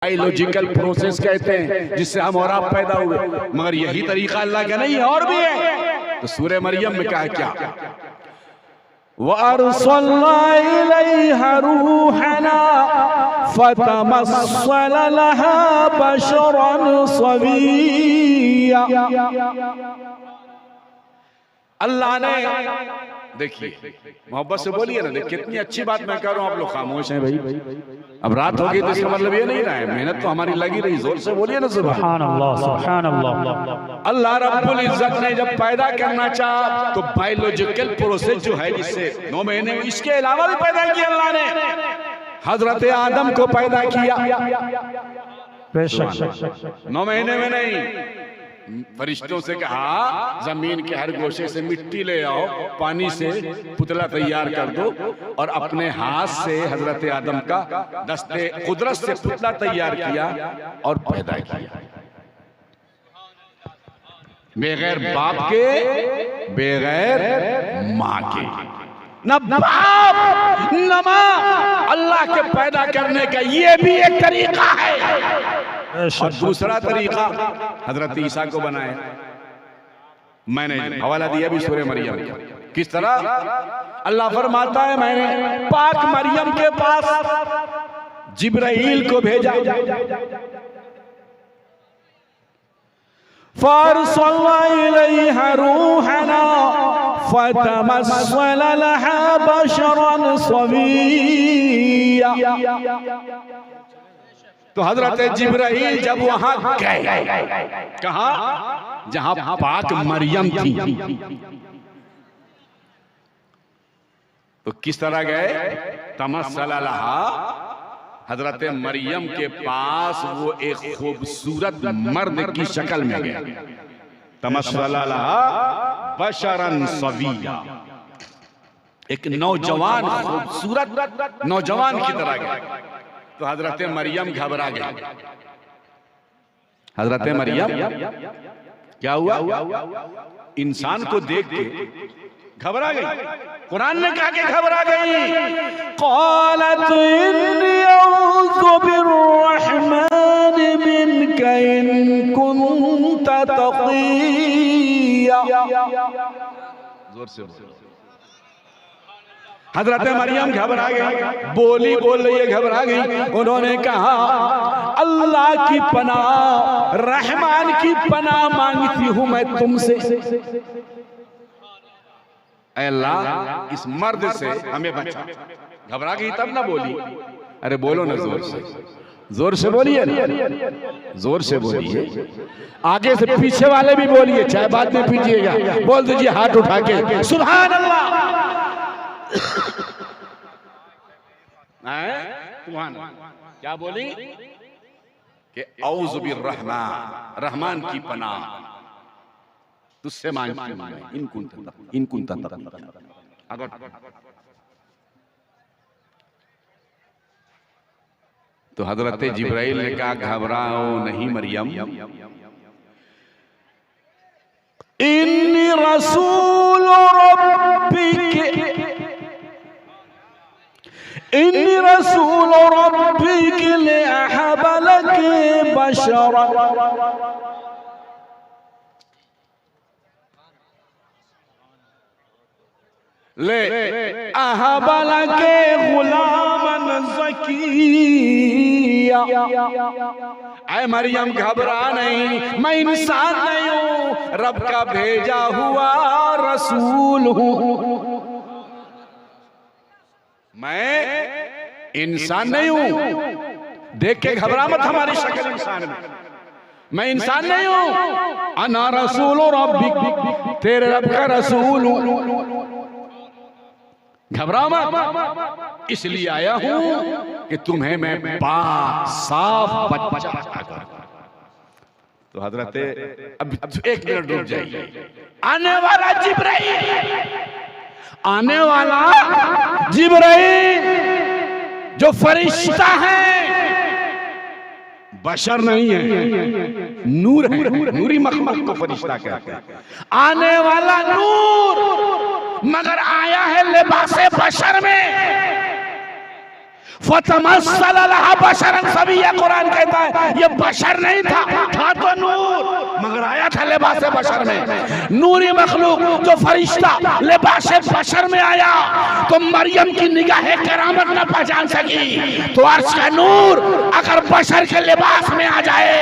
Biological process कहते हैं जिससे हम और आप पैदा हुए, मगर यही तरीका अल्लाह का नहीं है, और भी है। तो सूरह मरियम में कहा क्या, वअरसलना इलैहा रूहना फतमस्सल लहा बशरन सविय्या। अल्लाह ने, देखिए मोहब्बत से बोलिए ना, देखिए कितनी अच्छी बात मैं कर रहा हूँ, आप लोग खामोश हैं भाई। अब रात हो गई तो इसका मतलब ये नहीं रहा है, मेहनत तो हमारी लगी रही, जोर से बोलिए ना सुभान अल्लाह सुभान अल्लाह। अल्लाह रब्बुल इज्जत ने जब पैदा करना चाहा तो बायोलॉजिकल प्रोसेस जो है, जिससे 9 महीने में, इसके अलावा भी पैदा किया अल्लाह ने। हजरत आदम को पैदा किया 9 महीने में नहीं, फरिश्तों से कहा जमीन के हर गोशे से मिट्टी ले आओ, पानी से पुतला तैयार कर दो, और अपने हाथ से हजरत आदम का दस्ते कुदरत से पुतला तैयार किया और पैदा किया, बगैर बाप के, बगैर माँ के, न बाप न माँ। अल्लाह के पैदा करने का ये भी एक तरीका है। और दूसरा तरीका हजरत ईसा को बनाया, मैंने हवाला दिया भी सूरह मरियम। किस तरह अल्लाह फरमाता है, मैंने पाक मरियम के पास जिब्राइल को भेजा, फअरसलना इलैहा रूहना फतमस्सल लहा बशरन सविय्या। तो हजरत जिब्राइल जब वहां गए, कहा जहां पाक मरियम थी, तो किस तरह गए, तमस्सल लहा, हजरत मरियम के पास वो एक खूबसूरत मर्द की शक्ल में गए, तमस्सल लहा बशरन सविय्या, एक नौजवान, खूबसूरत नौजवान की तरह गए। तो हजरत मरियम घबरा गई। हजरत मरियम क्या हुआ, इंसान को देख के घबरा गई। कुरान ने कहा कि घबरा गई। क़ालत इन्नी अऊज़ु बिर्रहमान मिनका इन कुन्त तक़िय्या। जोर से बोलो। हजरत मरियम घबरा गई, बोल रही है, घबरा गई। उन्होंने कहा अल्लाह की पनाह, रहमान की पनाह मांगती हूं मैं तुमसे, अल्लाह इस मर्द से हमें बचा। घबरा गई तब ना बोली, अरे बोलो ना जोर से, जोर से बोलिए ना, जोर से बोलिए, आगे से पीछे वाले भी बोलिए, चाहे बाद में पीजिएगा, बोल दीजिए हाथ उठा के सुभान अल्लाह। क्या बोली कि औज़ु बिर्रहमान, रहमान की पनाह तुझसे मांगती हूं इन कुन्त तक़िय्या। तो हजरत जिब्राइल ने कहा घबराओ नहीं मरियम, इन्नी रसूल रब्बिक, इन्नी रसूल रब्बिक लिअहब लक बशरा, ले अहब लक गुलामन ज़किय्या। ऐ मरियम घबरा नहीं, मैं इंसान नहीं हूँ, रब का भेजा हुआ रसूल हूँ। मैं इंसान नहीं हूं, देख के घबरा मत हमारी शक्ल इंसान में, मैं इंसान नहीं हूं। अना रसूल रब्बिक, तेरे रब का रसूल हूं। घबरा मत, इसलिए आया हूं कि तुम्हें मैं पाक साफ बच्चा कर। तो हजरत, अब 1 मिनट रुक जाइए, आने वाला जिब्राइल, आने वाला जिब्राइल जो फरिश्ता है, बशर नहीं है, नूर है, नूरी मखलूक को फरिश्ता कहते हैं। आने वाला नूर, मगर आया है लिबासे बशर में, फतमस्सल लहा बशरन, सभी ये कुरान कहता है ये बशर नहीं था तो नूर, मगर आया था लिबास बशर में। नूरी मखलूक जो फरिश्ता लिबास बशर में आया तो मरियम की निगाह करामत न पहचान सकी, तो अर्श का नूर अगर बशर के लिबास में आ जाए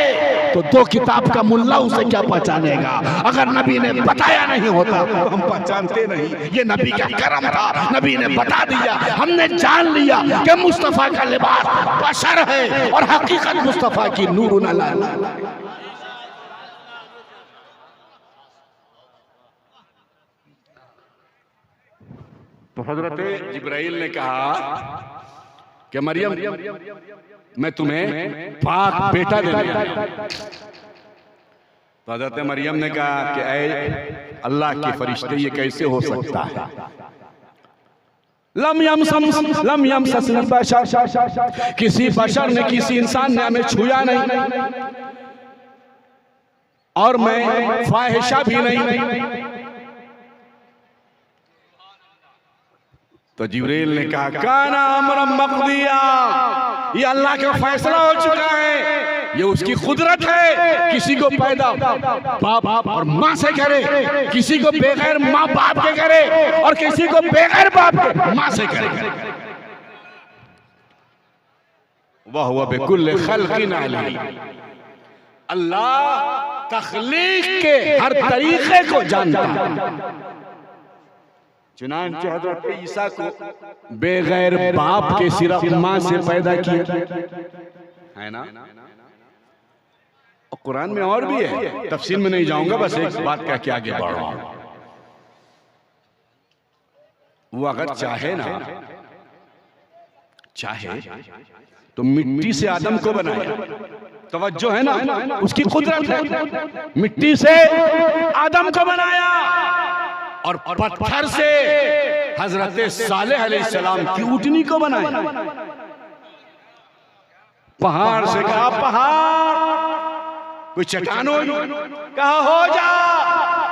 तो दो किताब का मुल्ला उसे क्या पहचानेगा। अगर नबी ने बताया नहीं होता तो हम पहचानते नहीं। ये नबी का करम था, नबी ने बता दिया, हमने जान लिया कि मुस्तफा का लिबास बशर है और हकीकत मुस्तफा की नूर अला। तो हजरत जिब्राइल ने कहा कि मरियम मैं तुम्हें पाक बेटा देने आया। तो हजरत मरियम ने कहा कि ऐ अल्लाह के फरिश्ते ये कैसे हो सकता है। लम यमससनी बशर, किसी बशर ने किसी इंसान ने हमें छुआ नहीं और मैं फाहिशा भी नहीं। तो जिब्रील ने कहा काना अमरम मक़दिया, ये अल्लाह का फैसला हो चुका है, ये उसकी कुदरत है। किसी को पैदा बाप और माँ से करे, किसी को बगैर माँ बाप के करे और किसी को बगैर बाप के माँ से करे। वह हुआ बिकुल्ल खल्क़िन अलीम, अल्लाह तख्लीक के हर तरीके को जानता है। चुनांचे हज़रत ईसा को बेगैर बाप के सिर्फ माँ से पैदा किया है ना। और कुरान में और भी है, तफसील में नहीं जाऊंगा, बस एक बात कह के आगे बढ़ रहा हूं। वो अगर चाहे ना, चाहे तो मिट्टी से आदम को बनाया। तवज्जो है ना, उसकी कुदरत है। मिट्टी से आदम को बनाया और पत्थर से हजरत सालेह अलैहिस्सलाम की ऊँटनी को बनाया। पहाड़ से कहा पहाड़, कोई चट्टान हो, कहा हो जा,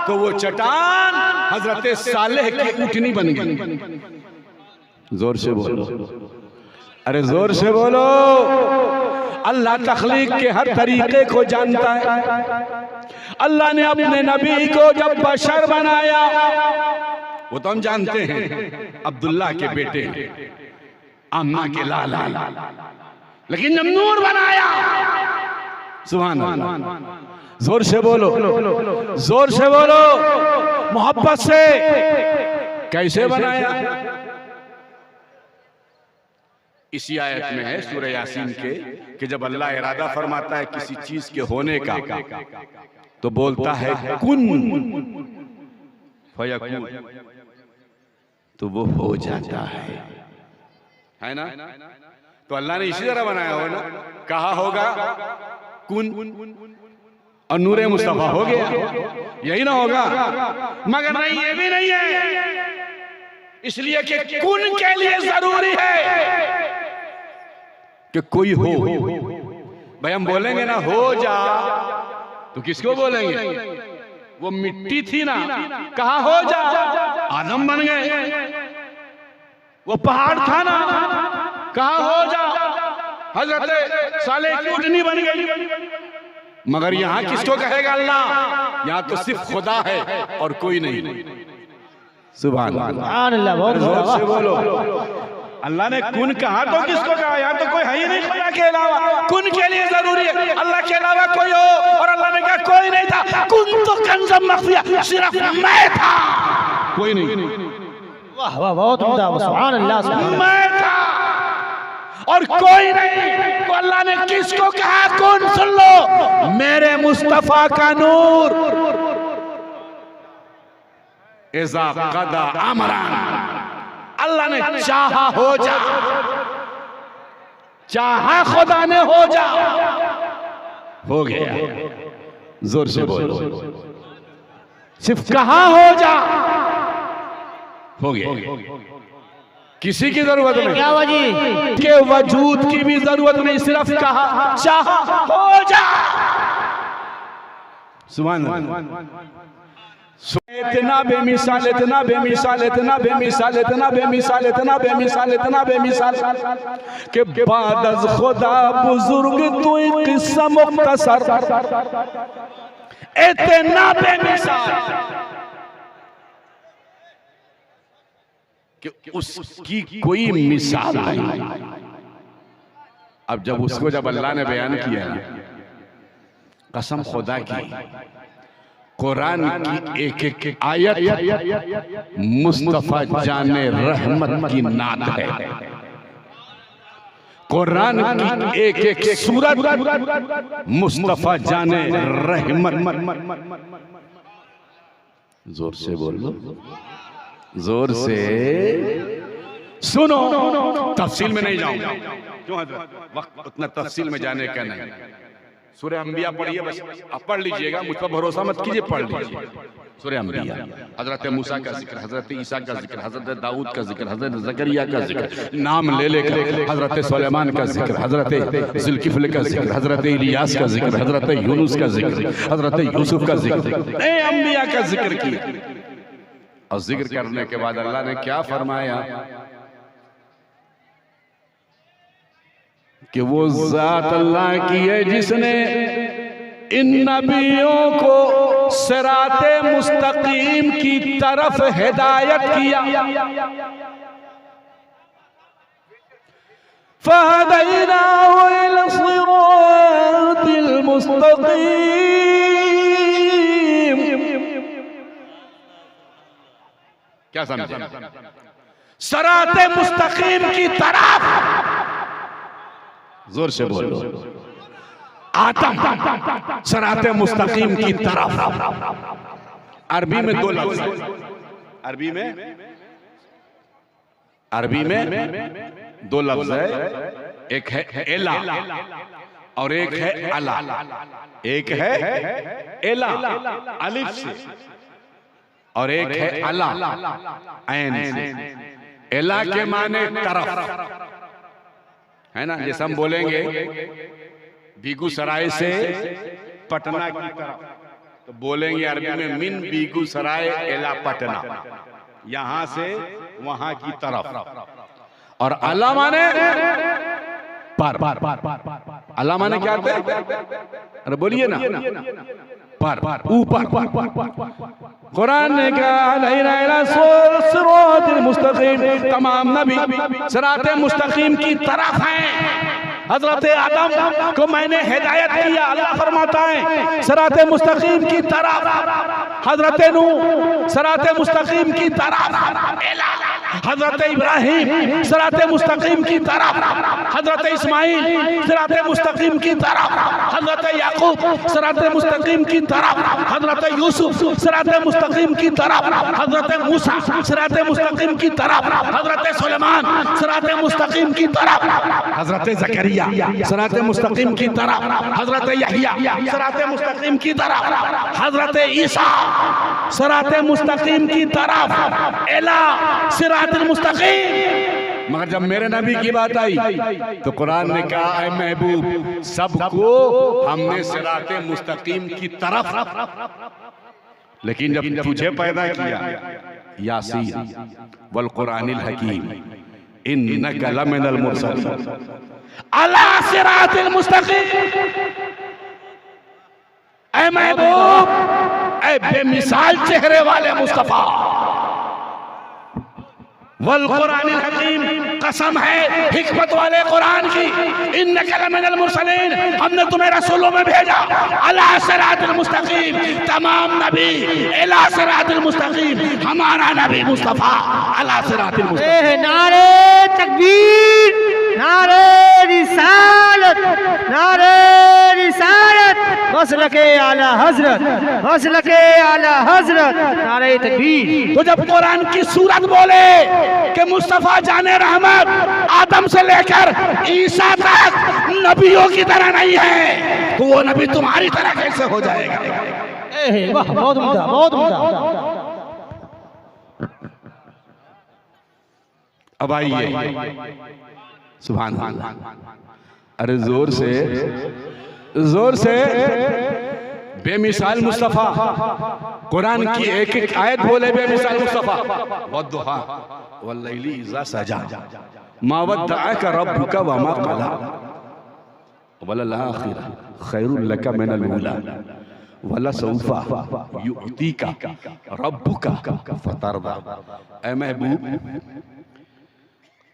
तो वो चट्टान हजरत सालेह की ऊँटनी बन गई। जोर से बोलो, अरे जोर से बोलो। अल्लाह तख्लीक के हर तरीके को जानता है। अल्लाह ने अपने नबी को जब बशर बनाया, वो तो हम जानते हैं अब्दुल्ला के बेटे, अम्मा के लाला, लेकिन जब नूर बनाया, सुभान अल्लाह, जोर से बोलो, जोर से बोलो, मोहब्बत से, कैसे बनाया। इसी आयत में है सूरह यासीन के कि जब अल्लाह इरादा फरमाता है किसी चीज के होने का तो बोलता है कुन फयकुन, तो वो हो जाता है ना। तो अल्लाह ने इसी तरह बनाया हो ना, कहा होगा कुन और नूरे मुस्तफा हो गया, यही ना होगा। मगर नहीं, ये भी नहीं है, इसलिए कि कुन के लिए जरूरी है कि कोई हो। भाई हम बोलेंगे ना हो जा, तो किसको बोलेंगे। वो मिट्टी थी ना, कहा हो जा, आदम बन गए। वो पहाड़ था ना, कहा हो जा, हजरत सालेह की ऊँटनी बन गई। मगर यहाँ किसको कहेगा अल्लाह, यहाँ तो सिर्फ खुदा है और कोई नहीं। सुभान अल्लाह, बहुत जोर से बोलो। अल्लाह ने कुन कहा तो किसको कहा, यहाँ तो कोई है ही नहीं खुदा के अलावा। कुन के लिए जरूरी है अल्लाह के अलावा कोई हो, और अल्लाह ने कहा कोई नहीं था। कुन तो कंज़म मख्फिया, सिर्फ मैं था, कोई नहीं। वाह वाह, बहुत उम्दा, सुभान अल्लाह। मैं था और कोई नहीं, तो अल्लाह ने किसको कहा कुन, सुन लो, मेरे मुस्तफा का नूर। इज़ा क़दा अमरन, अल्लाह ने चाहा हो जा, चाहा खुदा ने हो जा, हो गया। जोर से बोलो, सिर्फ कहा हो जा, हो गया। किसी की जरूरत नहीं, क्या वजह के वजूद की भी जरूरत नहीं, सिर्फ कहा चाहा हो जा। सुभान अल्लाह। इतना बेमिसाल, इतना बेमिसाल, इतना बेमिसाल, इतना बेमिसाल, इतना बेमिसाल, इतना बेमिसाल के बाद अज़ खुदा बुजुर्ग तू किस्सा मुख्तसर, इतना बेमिसाल कि उसकी कोई मिसाल नहीं। अब जब उसको जब अल्लाह ने बयान किया, कसम खुदा की, कुरान की एक एक आयत मुस्तफा जाने रहमत की नात है। कुरान की एक एक सूरत मुस्तफा जाने रहमत। जोर से बोलो, जोर से सुनो। तफसील में नहीं जाऊंगा, क्यों हज़रत, वक्त उतना तफसील में जाने का नहीं। सूरह अंबिया पढ़िए, बस आप पढ़ लीजिएगा, मुझ पर भरोसा मत कीजिए, पढ़ लीजिए सूरह अंबिया। हजरत मूसा का जिक्र, हजरत ईसा का जिक्र, हजरत दाऊद का जिक्र, हजरत जकरिया का जिक्र, नाम ले लेकर हजरत सुलेमान का जिक्र, हजरत जुल्किफ्ल का जिक्र, हजरत इलियास का जिक्र, हजरत यूनुस का जिक्र, हजरत यूसुफ का जिक्र, अंबिया का जिक्र किया। और जिक्र करने के बाद अल्लाह ने क्या फरमाया कि वो जात अल्लाह की है जिसने इन नबियों को सिराते मुस्तकीम की तरफ हिदायत किया। फहदैनाहु इला सिरातिल मुस्तकीम। क्या समझे? सिराते मुस्तकीम की तरफ, जोर से बोलो, आतम सिराते मुस्तकीम की तरफ। अरबी में दो लफ्ज है, अरबी में दो लफ्ज है, एक है एला और एक है अला। एक है एला अलिफ से और एक है अला ऐन से। एला के माने तरफ है ना, जैसे हम बोलेंगे बेगूसराय से पटना की तरफ, तो बोलेंगे अरबी में मिन बेगूसराय एला पटना, यहां से वहां की तरफ। और अला माने पर। अला माने क्या होता है? अरे बोलिए ना, पर, ऊपर। कुरान ने कहा सिरातिल मुस्तकीम, तमाम नबी सिराते मुस्तकीम की तरफ हैं। हजरत आदम को मैंने हिदायत किया, अल्लाह फरमाता है सिराते मुस्तकीम की तरफ। हजरत नूह सिराते मुस्तकीम की तरफ, हजरत इब्राहिम सिराते मुस्तकीम की तरफ, हजरत इस्माइल सिराते मुस्तकीम की तरफ, हजरत याकूब सिराते मुस्तकीम की तरफ, हजरत यूसुफ सिराते मुस्तकीम की तरफ, हजरत मूसा सिराते मुस्तकीम की तरफ, हजरत सुलेमान सिराते मुस्तकीम की तरफ, हजरत जकरिया सिराते मुस्तकीम की तरफ, हजरत यहया सिराते मुस्तकीम की तरफ, हजरत ईसा सिराते मुस्तकीम की तरफ, एला सिरातुल मुस्तकीम। मगर जब मेरे नबी की बात आई तो कुरान ने कहा, ऐ महबूब, सबको हमने सिराते मुस्तकीम की तरफ। लेकिन जब तुझे पैदा किया, यासीन वल कुरानिल हकीम इन्नका लमिनल मुरसलीन अला सिरातिल मुस्तकीम। ऐ महबूब, ऐ बेमिसाल चेहरे वाले मुस्तफा, वल कुरानिल हकीम, कसम है हिकमत वाले कुरान की, इन्नका लमिनल मुरसलीन, हमने तुम्हें रसूलों में भेजा, अला सिरातिल मुस्तकीम, तमाम नबी अला सिरातिल मुस्तकीम, हमारा नबी मुस्तफा अला सिरातिल मुस्तकीम। नारे तकबीर, नारे रिसालत, नारे रिसालत, मसलके आला हजरत, मसलके आला हजरत, नारे तकबीर। तो जब कुरान की सूरत बोले कि मुस्तफा जाने रहमत आदम से लेकर ईसा तक नबियों की तरह नहीं है, तो वो नबी तुम्हारी तरह कैसे हो जाएगा? वाह, बहुत उम्दा, बहुत उम्दा। अब आइए, सुभान अल्लाह, अरे जोर से बेमिसाल मुस्तफा, कुरान की एक एक आयत बोले बेमिसाल मुस्तफा। वद्दुहा वल्लैली इज़ा सजा मा वद्दअका रब्बुका वमा क़ला वलल आखिरा खैरुल लका मिनल ऊला वलसौफा युअतीका रब्बुका फतरदा। ऐ महबूब,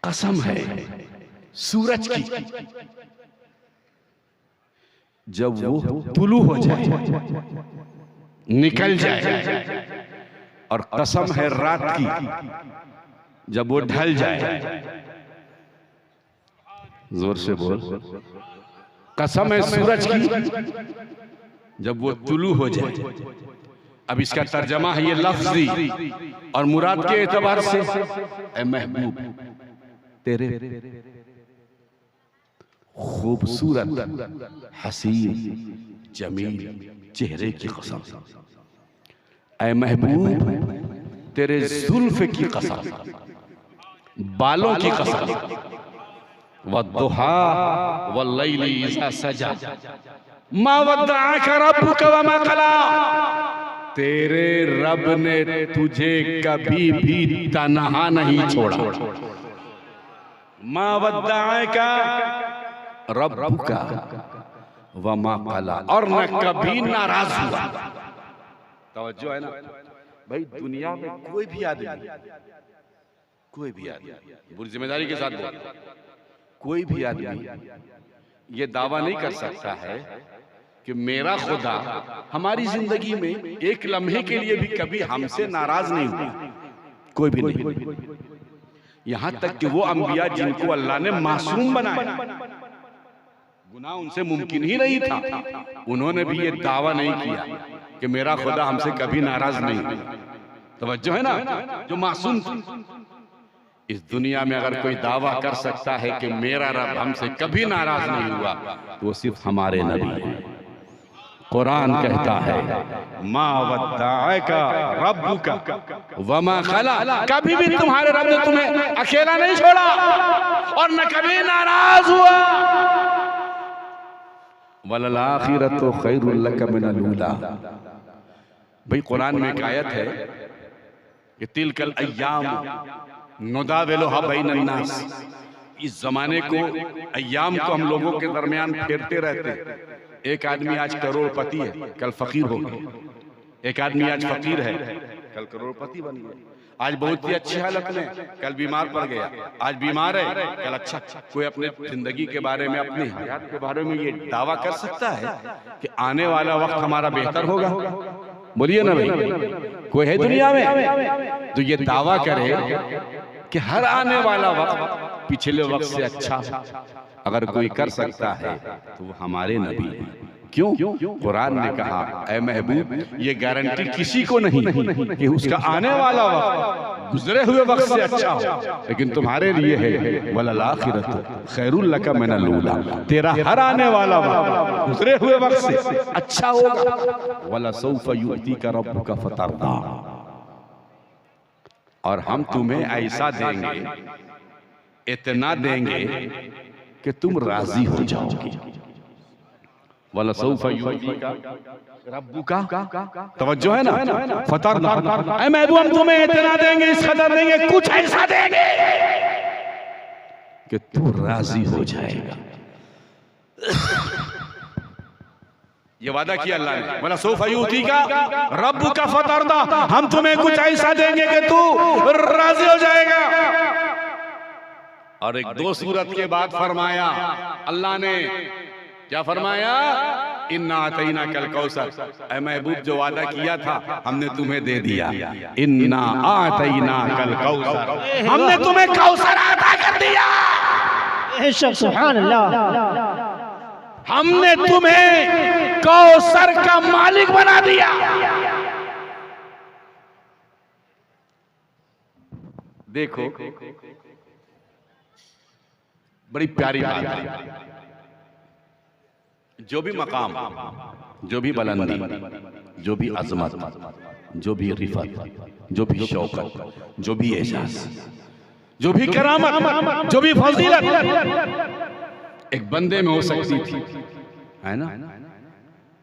कसम है सूरज की, जब वो तुलू हो जाए, निकल जाए, और कसम है रात की, जब वो ढल जाए। जोर से बोल। कसम है सूरज की, जब वो तुलू हो जाए। अब इसका तर्जमा है ये लफ्जी, और मुराद के एतबार से ऐ महबूब तेरे खूबसूरत हसीन जमील चेहरे की कसम, ऐ महबूब तेरे जुल्फ की कसम, बालों की कसम, वद्दुहा वल्लैली इज़ा सजा मा वद्दअका रब्बुका वमा क़ला। तेरे रब ने तुझे कभी भी तन्हा नहीं छोड़ा। मा वद्दअका रब्बुका वमा क़ला, और न कभी नाराज हुआ। तवज्जो है ना भाई। दुनिया में कोई भी आदमी पूरी जिम्मेदारी के साथ बोल, कोई भी आदमी ये दावा नहीं कर सकता है कि मेरा खुदा हमारी जिंदगी में एक लम्हे के लिए भी कभी हमसे नाराज नहीं हुआ। कोई भी नहीं। यहां तक कि वो अंबिया जिनको अल्लाह ने मासूम बनाया, गुनाह उनसे मुमकिन ही नहीं था, उन्होंने भी ये दावा नहीं किया कि मेरा खुदा हमसे कभी नाराज नहीं हुआ। तवज्जो है ना, जो मासूम था। इस दुनिया में अगर कोई दावा कर सकता है कि मेरा रब हमसे कभी नाराज नहीं हुआ, तो वो सिर्फ हमारे नबी हैं। कुरान कहता है मा वद्दअका रब्बुका वमा क़ला, कभी भी तुम्हारे रब ने तुम्हें अकेला नहीं छोड़ा और न कभी नाराज हुआ। वलल आखिरतु खैरुल लका मिनल ऊला। भाई कुरान में एक आयत है कि तिलकल अय्याम नुदाविलुहा बैनन नास। इस जमाने को, अय्याम को हम लोगों के दरमियान फेरते रहते। एक आदमी आज करोड़पति है, कल फकीर हो गया। एक आदमी आज फकीर है, कल करोड़पति बन गया। आज बहुत ही अच्छी हालत में, कल बीमार पड़ गया। आज बीमार है, कल अच्छा। कोई अपने जिंदगी के बारे में, अपनी हयात के बारे में ये दावा कर सकता है कि आने वाला वक्त हमारा बेहतर होगा? बोलिए ना भाई, कोई है दुनिया में तो ये दावा करे कि हर आने वाला वक्त पिछले वक्त से अच्छा? अगर कोई कर सकता है तो वो हमारे नबी हैं। क्यों? कुरान ने कहा ऐ महबूब, ये गारंटी किसी को नहीं कि उसका आने वाला वक्त गुजरे हुए वक्त से अच्छा हो, लेकिन तुम्हारे लिए है वलल आखिरतु खैरुल लका मिनल ऊला। तेरा हर आने वाला वक्त गुजरे हुए वक्त से अच्छा होगा। वलसौफा युअतीका रब्बुका फतरदा, और हम तुम्हें ऐसा देंगे, इतना देंगे कि तुम राजी हो जाओगे। वलसौफा युअतीका रब्बुका, तवज्जो है ना, फतरदा। ऐ महबूब, हम तुम्हें इतना देंगे, इस कदर देंगे, कुछ ऐसा देंगे कि तू राजी हो जाएगा। ये वादा किया अल्लाह ने, वलसौफा युअतीका रब्बुका फतरदा, हम तुम्हें कुछ ऐसा देंगे कि तू राजी हो जाएगा। और एक दो सूरत के बाद फरमाया अल्लाह ने, क्या फरमाया? इन्ना आतैना कल कौसर। ऐ महबूब, जो वादा किया था हमने तुम्हें दे दिया। इन्ना आतैना कल कौसर, हमने तुम्हें कौसर अता कर दिया। सुभान अल्लाह। हमने तुम्हें कौसर का मालिक बना दिया। देखो, बड़ी प्यारी बात है। जो भी मकाम, जो भी बुलंदी, जो भी अजमत, जो भी रिफत, जो भी शौकत, जो भी एजाज, जो भी करामत, जो भी फजीलत एक बंदे में हो सकती थी, है ना?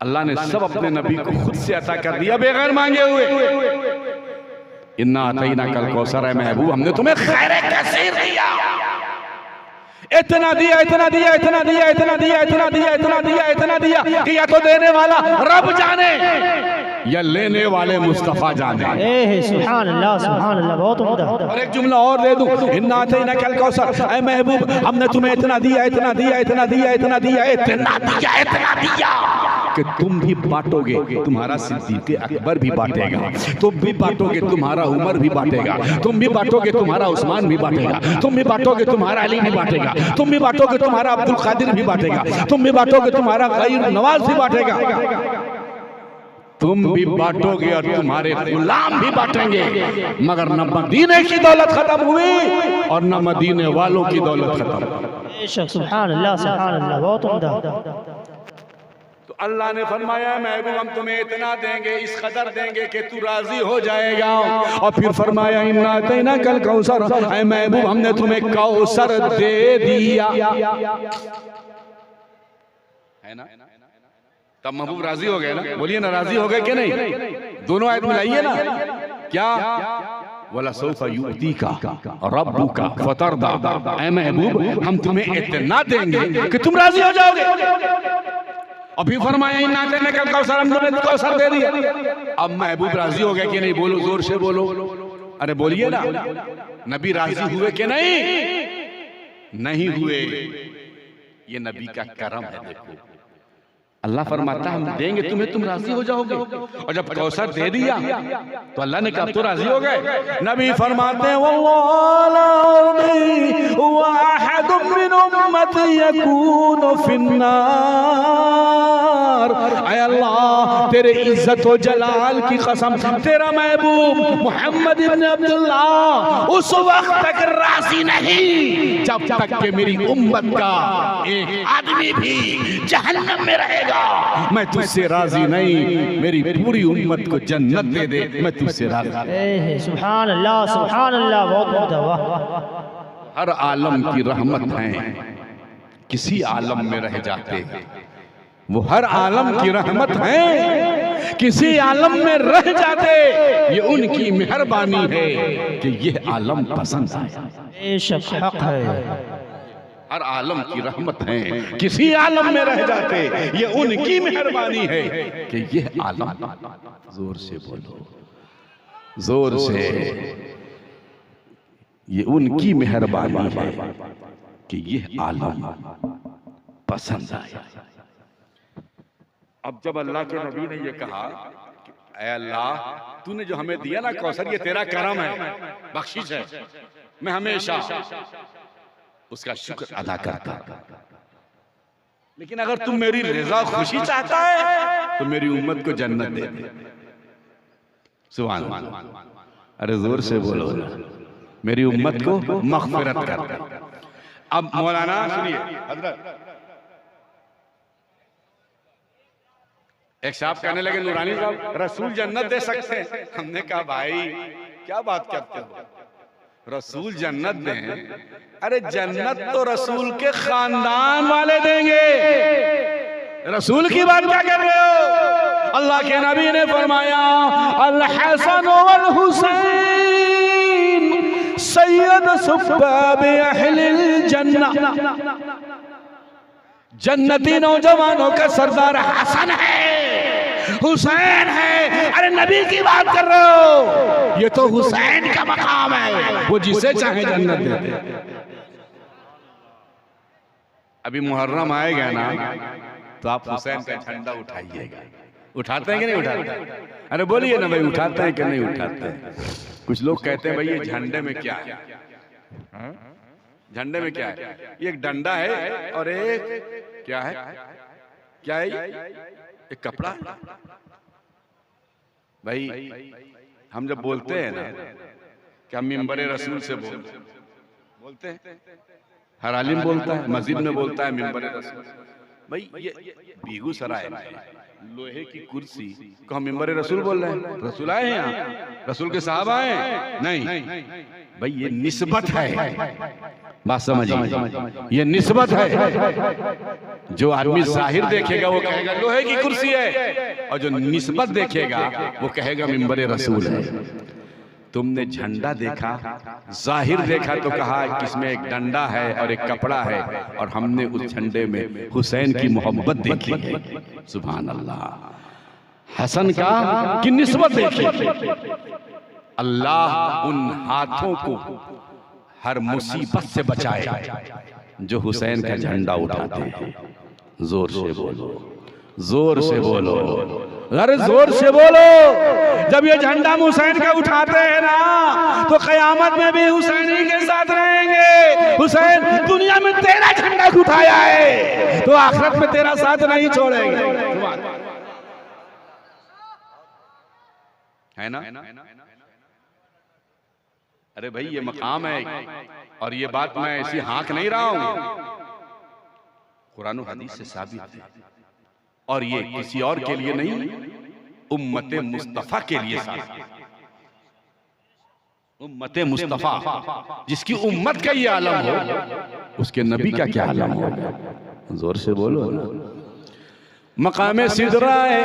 अल्लाह ने सब अपने नबी को खुद से अता कर दिया बगैर मांगे हुए। इन्ना अतैना कल कौसर है महबूब, हमने तुम्हें खैर कसीर दिया। इतना दिया, इतना दिया, इतना दिया, इतना दिया, इतना दिया, इतना दिया, इतना दिया कि या तो देने वाला रब जाने या लेने वाले मुस्तफा जाने। सुभान अल्लाह, सुभान अल्लाह, बहुत उम्दा। और एक जुमला और दे दूं, इन्ना अतैना कल कौसर, ऐ महबूब हमने तुम्हें इतना दिया, इतना दिया, इतना दिया, इतना दिया, इतना दिया, इतना दिया कि तुम भी बांटोगे, तुम्हारा सिद्दीक़ अकबर भी बांटेगा, तुम भी बांटोगे, तुम्हारा उमर भी बांटेगा, तुम भी बांटोगे, तुम्हारा उस्मान भी बांटेगा, तुम भी बांटोगे, तुम्हारा अली भी बांटेगा, तुम भी बांटोगे, तुम्हारा अब्दुल कादिर भी बांटेगा, तुम भी बांटोगे, तुम्हारा गैर नवाज भी बांटेगा, तुम भी बांटोगे और तुम्हारे गुलाम भी बांटेंगे। मगर न मदीने की दौलत खत्म हुई और न मदीने वालों की दौलत खत्म। सुभान अल्लाह, सुभान अल्लाह, बहुत उम्दा। तो अल्लाह ने फरमाया महबूब हम तुम्हें इतना देंगे, इस कदर देंगे कि तू राजी हो जाएगा। और फिर फरमाया इन्ना अतैना कल कौसर, ऐ महबूब हमने तुम्हें कौसर दे दिया, है ना? तब महबूब राजी हो गए ना? बोलिए ना, राजी हो गए कि नहीं? दोनों आयत मिलाइए ना। क्या? वला सौफा युतीका रब्बुका फतरदा, ऐ महबूब हम तुम्हें इतना देंगे कि तुम राजी हो जाओगे। अभी फरमाया इन्ना अतैना कल कौसर, हम तुम्हें कौसर दे दिया। अब महबूब राजी हो गए कि नहीं? बोलो, जोर से बोलो, अरे बोलिए ना। नबी राजी हुए कि नहीं? नहीं हुए। ये नबी का करम है। देखो अल्लाह फरमाता हम देंगे तुम्हें, तुम राजी हो जाओगे। और जब कौसर दे दिया तो अल्लाह ने कहा तो राजी हो गए। नबी फरमाते हैं अल्लाह तेरे इज्जत व जलाल की कसम, तेरा महबूब मोहम्मद इब्न अब्दुल्लाह उस वक्त तक राजी नहीं जब तक कि मेरी उम्मत का एक आदमी भी जहन्नम में रहेगा। मैं तुझसे राजी नहीं, मेरी पूरी उम्मत को जन्नत दे दे, मैं तुझसे राजी। सुभान अल्लाह, सुभान अल्लाह, बहुत बहुत। हर आलम की रहमत है, किसी आलम में रह जाते हैं। वो हर आलम की रहमत है, किसी आलम में रह जाते, ये उनकी मेहरबानी है कि ये आलम पसंद आया। बेशक हक है। हर आलम की रहमत है, किसी आलम में रह जाते, ये उनकी मेहरबानी है कि ये आलम, जोर से बोलो, जोर से, ये उनकी मेहरबानी है कि ये आलम पसंद आया। अब जब अल्लाह के नबी ने ये कहा कि ऐ अल्लाह तूने जो हमें दिया ना कौसर, ये तेरा करम है, बख्शिश है, मैं हमेशा उसका शुक्र अदा करता। लेकिन अगर तुम मेरी रज़ा खुशी चाहता है तो मेरी उम्मत को जन्नत दे दे। सुभान अल्लाह, अरे जोर से बोलो, मेरी उम्मत को मग़फ़िरत कर दे। अब मौलाना सुनिए, हज़रत एक साहब कहने लगे नूरानी साहब रसूल जन्नत दे सकते हैं। हमने कहा भाई क्या बात करते हो, रसूल जन्नत दें? अरे जन्नत तो रसूल के खानदान वाले देंगे, रसूल की बात क्या कर रहे हो? अल्लाह के नबी ने फरमाया अल हसन वल हुसैन सैयद सुब्बाब अहलिल जन्नह, जन्नती नौजवानों का सरदार हसन है, हुसैन है। अरे नबी की बात कर रहे हो, ये तो हुसैन का मकाम है, वो जिसे चाहे जन्नत दे दे। अभी मुहर्रम आएगा ना तो आप हुसैन का झंडा उठाइएगा। उठाते हैं कि नहीं उठाते? अरे बोलिए ना भाई, उठाते हैं कि नहीं उठाते हैं? कुछ लोग कहते हैं भाई ये झंडे में क्या है? झंडे में क्या है? ये एक डंडा है और एक क्या है? क्या है? एक कपड़ा। भाई हम जब बोलते हैं ना कि हम मिंबरे रसूल से बोलते हैं, हर आलिम बोलता है, मस्जिद में बोलता है मिंबरे रसूल। भाई ये बेगूसराय में लोहे की कुर्सी को हम मिंबरे रसूल बोल रहे हैं? रसूल आए हैं यहाँ? रसूल के साहब आए? नहीं भाई, ये निस्बत है, बात समझिए, ये निस्बत है। जो आदमी जाहिर देखेगा वो कहेगा लोहे की कुर्सी है, और जो निस्बत देखेगा वो कहेगा मिंबर रसूल है। तुमने झंडा देखा, जाहिर देखा तो कहा कि इसमें एक डंडा है और एक कपड़ा है, और हमने उस झंडे में हुसैन की मोहब्बत देखी है। सुभान अल्लाह। हसन का कि निस्बत देखी। अल्लाह उन हाथों को हर मुसीबत से बचाए जो हुसैन का झंडा उठाते हैं। जोर से बोलो, जोर से बोलो, अरे जोर से बोलो। जब ये झंडा हुसैन का उठाते हैं ना, तो कयामत में भी हुसैन ही के साथ रहेंगे। हुसैन दुनिया में तेरा झंडा उठाया है तो आखिरत में तेरा साथ नहीं छोड़ेंगे। है ना? अरे भाई ये मकाम है, और ये बात मैं ऐसी हाँक नहीं रहा हूं, कुरान और हदीस से साबित है। और ये किसी और के लिए नहीं, उम्मते मुस्तफा के लिए साबित। उम्मते मुस्तफा, जिसकी उम्मत का ये आलम हो, उसके नबी का क्या आलम होगा? जोर से बोलो। मकामे सिदरा है,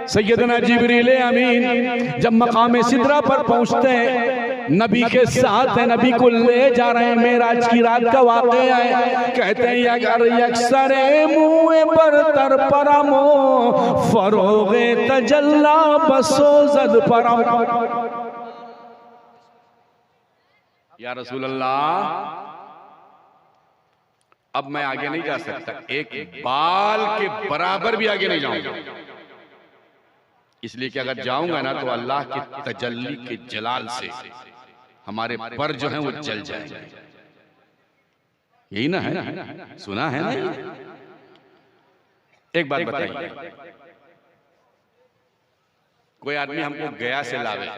सैयदना जिब्रील अमीन जब मकामे सिदरा पर पहुंचते हैं, नबी के साथ है, नबी को ले जा रहे हैं। मेराज की रात का वाक़या है। कहते हैं अगर यक्सरे मुँह पर तर परमो फरोगे तजल्ला बसो जद परम। या रसूल अल्लाह, अब मैं आगे नहीं जा सकता, एक बाल के बराबर भी आगे नहीं जाऊंगा, इसलिए कि अगर जाऊंगा ना तो अल्लाह की तजल्ली के जलाल से हमारे पर जो है वो जल जाएंगे। यही ना है? सुना है ना? एक बात बताइए, कोई आदमी हमको गया से लावे,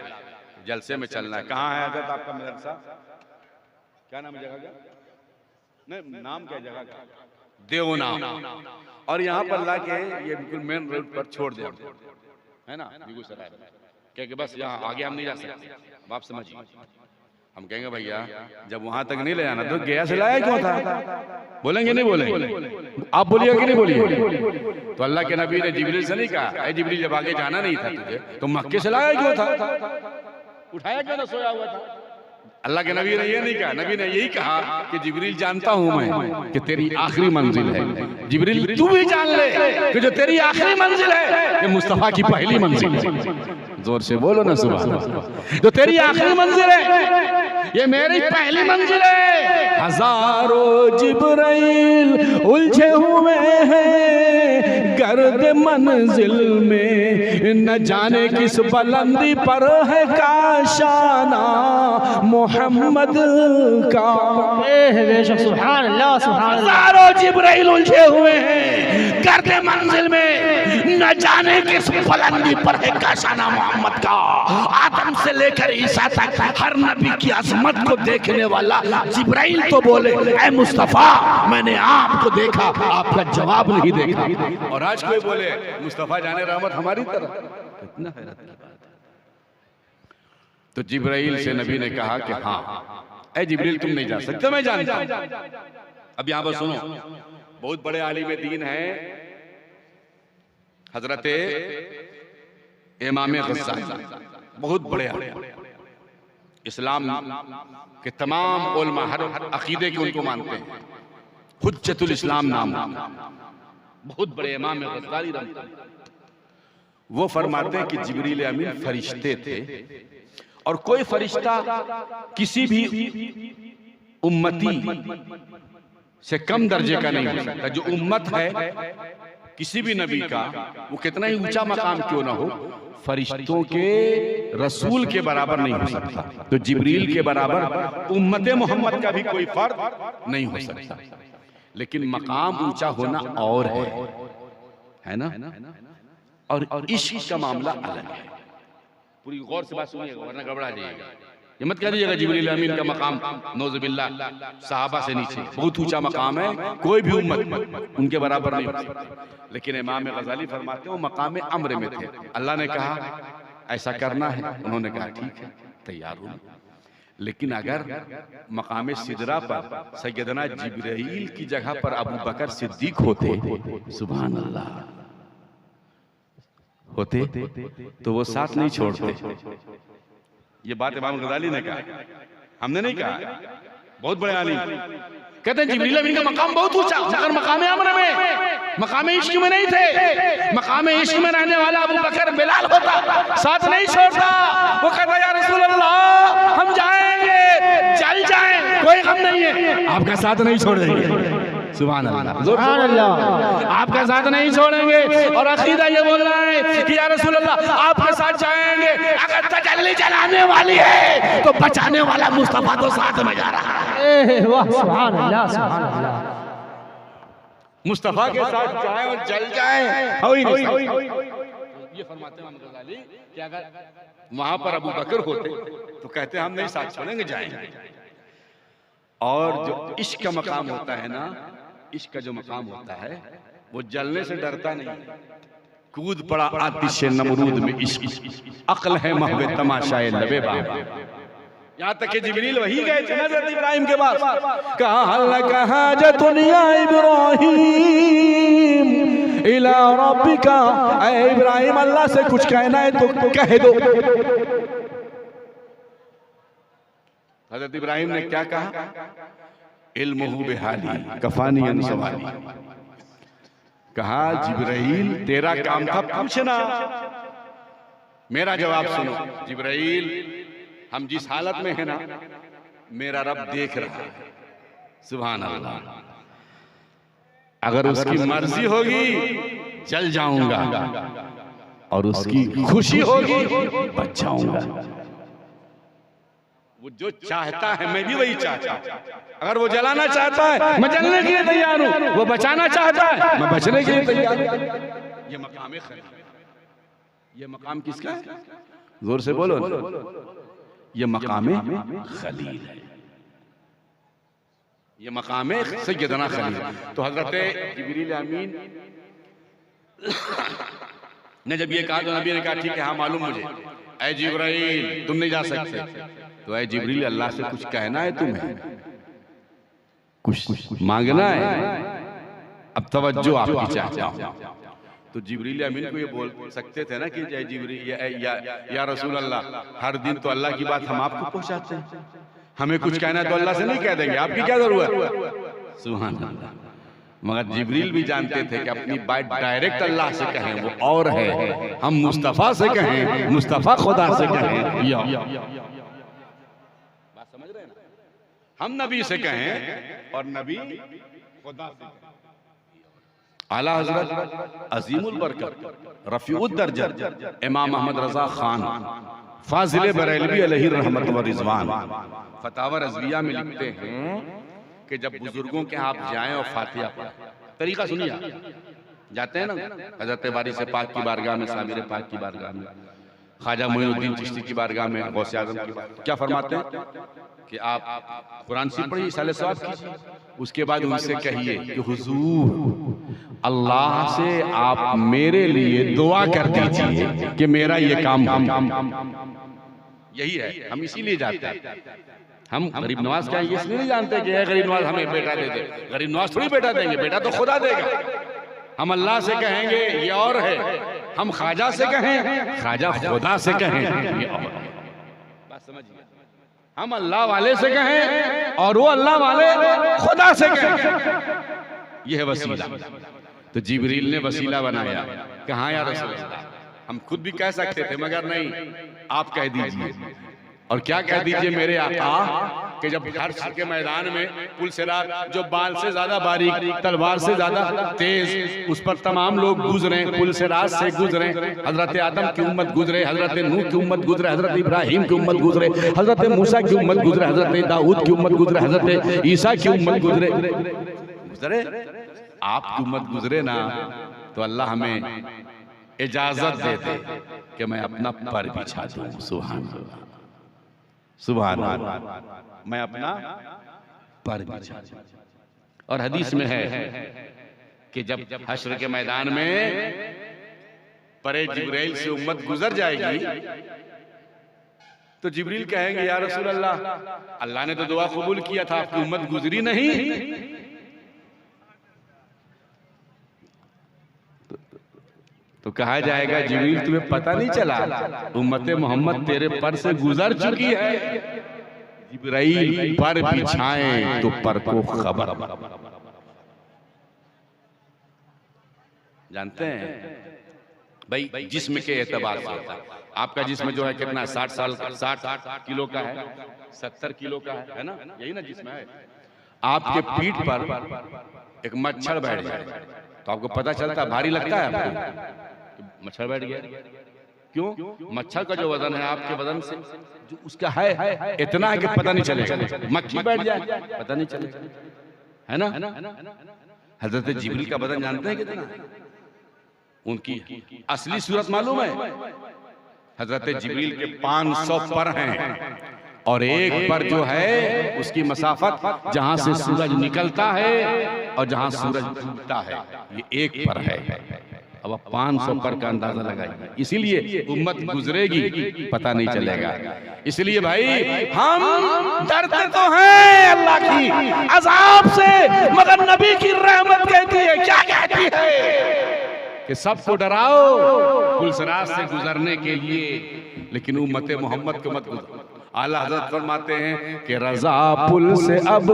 जलसे में चलना है, कहाँ है हजरत आपका मदरसा? क्या नाम है जगह का? नहीं, नाम क्या जगह का? देवना। और यहाँ पर लाके ये बिल्कुल मेन रोड पर छोड़ दिया, है ना, बेगूसराय, क्योंकि बस यहाँ आगे हम नहीं जा सकते। आप समझिए, हम कहेंगे भैया जब वहां तक नहीं ले जाना तो गया से लाया क्यों था? बोलेंगे नहीं बोलेंगे? आप बोलिए कि नहीं बोलिए? तो अल्लाह के नबी ने जिब्रील से नहीं कहा, ऐ जिब्रील जब आगे जाना नहीं था तुझे तो मक्के से लाया क्यों था? उठाया क्यों ना, सोया हुआ था? अल्लाह के नबी ने ये नहीं कहा, नबी ने यही कहा कि जिब्रील जानता हूं मैं कि तेरी आखिरी मंजिल है। जिब्रील तू भी जान ले कि जो तेरी आखिरी मंजिल है ये मुस्तफा की पहली मंजिल है। जोर से बोलो ना सुभान अल्लाह। जो तेरी आखिरी मंजिल है ये मेरी पहली मंजिल है। हजारों जिब्राइल उलझे हुए हैं गर्द मंजिल में, न जाने किस बुलंदी पर है काशाना मोहम्मद का। बेशक सुभान अल्लाह, सुभान अल्लाह। हजारों जिब्राइल उलझे हुए हैं गर्द मंजिल में, न जाने किस बुलंदी पर है काशाना मोहम्मद का। आदम से लेकर ईसा तक हर नबी की अजमत को देखने वाला जिब्राइल तो बोले ऐ मुस्तफा मैंने आपको देखा, आपका जवाब नहीं देखा। और आज कोई बोले मुस्तफा जाने रहमत हमारी तरफ, कितना हैरत की बात है। तो जिब्राइल से नबी ने कहा कि हाँ ऐ जिब्राइल तुम नहीं जा सकते, मैं जानता हूं। अब यहां पर सुनो, बहुत बड़े आलिम दीन है हजरत इमाम गज़्ज़ाली, बहुत बड़े आलिम, इस्लाम के तमाम उलमा हर अकीदे के उनको मानते हैं, हुज्जतुल इस्लाम नाम, बहुत बड़े इमाम गज़्ज़ाली रहमतुल्लाह अलैह। वो फरमाते हैं कि जिब्रील अमीन फरिश्ते थे, और कोई फरिश्ता किसी भी उम्मती से कम दर्जे का नहीं हो सकता। जो उम्मत है किसी भी नबी का, वो कितना ही ऊंचा मकाम क्यों ना हो, फरिश्तों के रसूल के बराबर नहीं हो सकता। तो जिब्रील के बराबर उम्मत मोहम्मद का भी कोई फर्क नहीं हो सकता। लेकिन मकाम ऊंचा होना और है ना? और इश्क का मामला अलग है। पूरी गौर से बात सुनिएगा वरना गड़बड़ा जाइएगा। ये मत कह दीजिएगा जिब्रील अमीन का मकाम नौजुबिल्लाह सहाबा से नीचे, बहुत ऊंचा मकाम है, कोई भी उम्मत उनके बराबर नहीं हो सकती। लेकिन इमाम गज़ाली फरमाते हैं वो मकाम अम्र में थे। अल्लाह ने कहा ऐसा करना है, उन्होंने कहा ठीक है तैयार हूं। लेकिन अगर मकाम सिदरा पर सैयदना जिब्राइल की जगह पर अबू बकर सिद्दीक होते, सुभान अल्लाह, होते तो वो साथ नहीं छोड़ते। ये बात इमाम गज़ाली ने कहा, हमने नहीं कहा। बहुत बड़े आलिम कहते हैं जिब्रील अमीन का मकाम बहुत ऊंचा, मगर मकाम अमर में, मकाम इश्क में नहीं थे। मकाम इश्क में रहने वाला अबू बकर बिलाल होता, साथ नहीं छोड़ता। वो कहता या रसूल अल्लाह हम जाएंगे, चल जाएं, कोई गम नहीं है, आपका साथ नहीं छोड़ेंगे। सुभान अल्लाह, सुभान अल्लाह, आपका साथ नहीं छोड़ेंगे। और अकीदा ये बोल रहा है कि या रसूल अल्लाह आपके साथ जाएंगे, अगर तजल्ली जलाने वाली है तो बचाने वाला मुस्तफा तो साथ में जा रहा है। वाह, सुभान अल्लाह, सुभान अल्लाह। मुस्तफा के साथ जाए और जल जाए, हो ही नहीं। ये फरमाते हैं इमाम गज़ाली कि अगर वहां पर अबू बकर होते तो कहते हम नहीं साथ छोड़ेंगे, जाएंगे। और जो इश्क का मकाम होता है ना, इश्क का जो मकाम होता है वो जलने से डरता नहीं, कूद पड़ा आतिश नमरूद में इश्क, अक्ल है महवे तमाशाए लबे बाबा। यहाँ तक कि जिब्रील वही गए थे हज़रत इब्राहिम के पास, कहा हल कहा जतुनिया इब्राहिम इला रब्बिका, ऐ इब्राहिम अल्लाह से कुछ कहना है तो कह दो। हज़रत इब्राहिम ने क्या कहा, इल्मुहु बिहाली कफानी अनसवाली। कहा जिब्राइल तेरा काम था पूछना, मेरा जवाब सुनो। जिब्राइल हम जिस हालत में है ना, मेरा रब देख रहा है, सुभान अल्लाह। अगर उसकी मर्जी होगी चल जाऊंगा, और उसकी खुशी होगी बच जाऊंगा। वो जो चाहता है मैं भी वही चाहता हूं। अगर वो जलाना चाहता है मैं जलने के लिए तैयार हूं, वो बचाना चाहता है मैं बचने के लिए तैयार हूं। ये मकाम खलील, ये मकाम किसका है? जोर से बोलो, ये मकाम खलील है, ये मकाम सैयदना खलील। तो हजरत जिब्रील अमीन ने जब ये कहा तो नबी ने कहा ठीक है, हाँ मालूम मुझे, ऐ जिब्राइल तुम नहीं जा सकते। तो ऐ जिब्रील अल्लाह से कुछ कहना है तुम्हें, कुछ मांगना है, अब तवज्जो आपकी चाहता हूं। तो जिब्रील अमीन को ये बोल सकते थे ना कि जय जिब्रील या रसूल अल्लाह, हर दिन तो अल्लाह की बात हम आपको पहुंचाते हैं, हमें कुछ कहना है तो अल्लाह से नहीं कह देंगे, आपकी क्या जरूरत। सुभान अल्लाह। मगर जिब्रील भी जानते थे कि अपनी बात डायरेक्ट अल्लाह से कहें वो और है, हम मुस्तफा से कहें, मुस्तफा खुदा से कहें, बात समझ रहे हैं ना? हम नबी से कहें और नबी खुदा से कहें। आला हजरत अजीमुल बरकत रफीउद दर्जत इमाम अहमद रजा खान फाजिल बरेलवी अलैहि रहमत व रिजवान फतावा रज़विया में लिखते हैं कि जब बुजुर्गों के आप जाएं और फातिहा पढ़ें, तरीका सुनिए, जाते हैं ना हजरत वारिस से पाक की बारगाह में, साबिर पाक की बारगाह में, ख्वाजा मोइनुद्दीन चिश्ती की बारगाह में, गौसे आज़म की बारगाह, क्या फरमाते हैं कि आप कुरान से पढ़िए, साले सवाब कीजिए, उसके बाद उनसे कहिए कि हुजूर अल्लाह से आप मेरे लिए दुआ कर दीजिए कि मेरा ये काम यही है। हम इसीलिए जाते हैं, हम गरीब नवाज क्या है इसलिए नहीं जानते कि गरीब नवाज हमें बेटा दे दे, गरीब नवाज थोड़ी बेटा देंगे, बेटा तो खुदा देगा। हम अल्लाह से कहेंगे ये और है, हम ख्वाजा से कहें, ख्वाजा खुदा से कहें, ये और है। बात समझिए, हम अल्लाह वाले से कहें और वो अल्लाह वाले खुदा से कहें, ये है वसीला। तो जिब्रील ने वसीला बनाया, कहा या रसूल अल्लाह, हम खुद भी कह सकते थे मगर नहीं, आप कह दीजिए। और क्या कह दीजिए मेरे आका कि जब हर्ष के मैदान में पुलसिरात जो बाल से ज्यादा बारीक, तलवार से ज्यादा तेज, उस पर तमाम लोग गुजरे, पुलसिरात से गुजरे, हजरत आदम की उम्मत गुजरे, हजरत नूह की उम्मत गुजरे, हजरत इब्राहिम की उम्मत गुजरे, हजरत मूसा की उम्मत गुजरे, हजरत दाऊद की उम्मत गुजरे, हजरत ईसा की उम्मत गुजरे, आपकी उम्मत गुजरे ना, तो अल्लाह हमें इजाजत दे दे कि मैं अपना पर बिछा दूं। सुभान अल्लाह, सुभान अल्लाह, मैं अपना पर बिछा दूं। और हदीस में है कि जब हश्र के मैदान में परे जिब्राइल से उम्मत गुजर जाएगी तो जिब्रील कहेंगे या रसूल अल्लाह, अल्लाह ने तो दुआ कबूल किया था, आपकी उम्मत गुजरी नहीं। तो कहा जाएगा जिब्रील तुम्हें पता नहीं चला, उम्मत मोहम्मद तेरे पर से गुजर चुकी है। जिब्राइल पर बिछाएं तो पर को खबर। जानते हैं भाई जिस्म के एतबार से होता है। आपका जिस्म जो है कितना 60 किलो का है, 70 किलो का है ना, यही ना जिस्म है। आपके पीठ पर एक मच्छर बैठ जाए तो आपको पता चलता है, भारी लगता है आपको, मच्छर बैठ गया। क्यों? मच्छर का जो वजन है आपके वजन से जो उसका है इतना है कि पता नहीं चलेगा। मक्खी बैठ जाए पता नहीं चलेगा, है ना। हजरत जिब्रील का वजन जानते हैं कितना है? उनकी असली सूरत मालूम है? हजरत जिब्रील के 500 पर हैं और एक पर जो है उसकी मसाफत जहां से सूरज निकलता है और जहां सूरज डूबता है, ये एक पर है। अब आप 500 पर का अंदाजा लगाइए। इसीलिए उम्मत गुजरेगी पता नहीं चलेगा। इसलिए भाई हम डरते तो हैं अल्लाह की अज़ाब से, मगर नबी की रहमत कहती है, क्या कहती है कि सबको डराओ पुलसरात से गुजरने के लिए, लेकिन उम्मत मोहम्मद को मत गुजरो। आला हज़रत फरमाते हैं कि रज़ा पुल से अब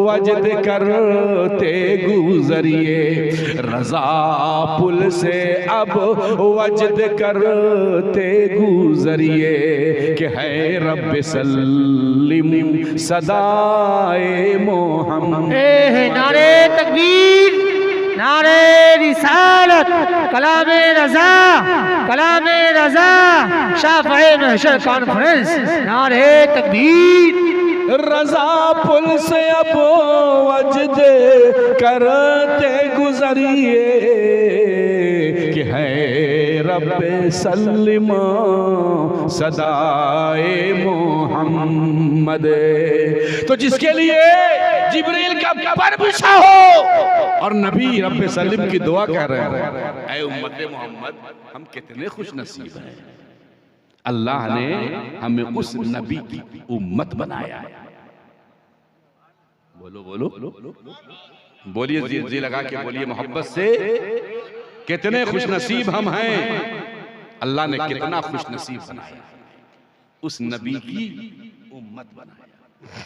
वजद करते गुजरिए, रज़ा पुल से अब वजद करते गुजरिए, कि है रब्बे सल्लिम सदाए मोहम्मद। नारे तकबीर, नारे रिसालत, कलामे रज़ा, कलामे रज़ा, शाफ़िए महशर कॉन्फ्रेंस, नारे तकबीर। रज़ा पुल से अब वजद करते गुजरिए, कि है रब्बे सल्लिम सदाए मोहम्मद। तो जिसके लिए जिब्रील का पर बिछा हो और नबी रब्बे सल्लिम की दुआ कह रहे हैं, ऐ उम्मत मोहम्मद हम कितने खुश नसीब हैं, अल्लाह ने हमें उस नबी की उम्मत बनाया है। बोलो बोलो बोलिए, जी लगा के बोलिए मोहब्बत से, कितने खुश नसीब हम हैं, अल्लाह ने कितना खुश नसीब बनाया, उस नबी की उम्मत बनाया।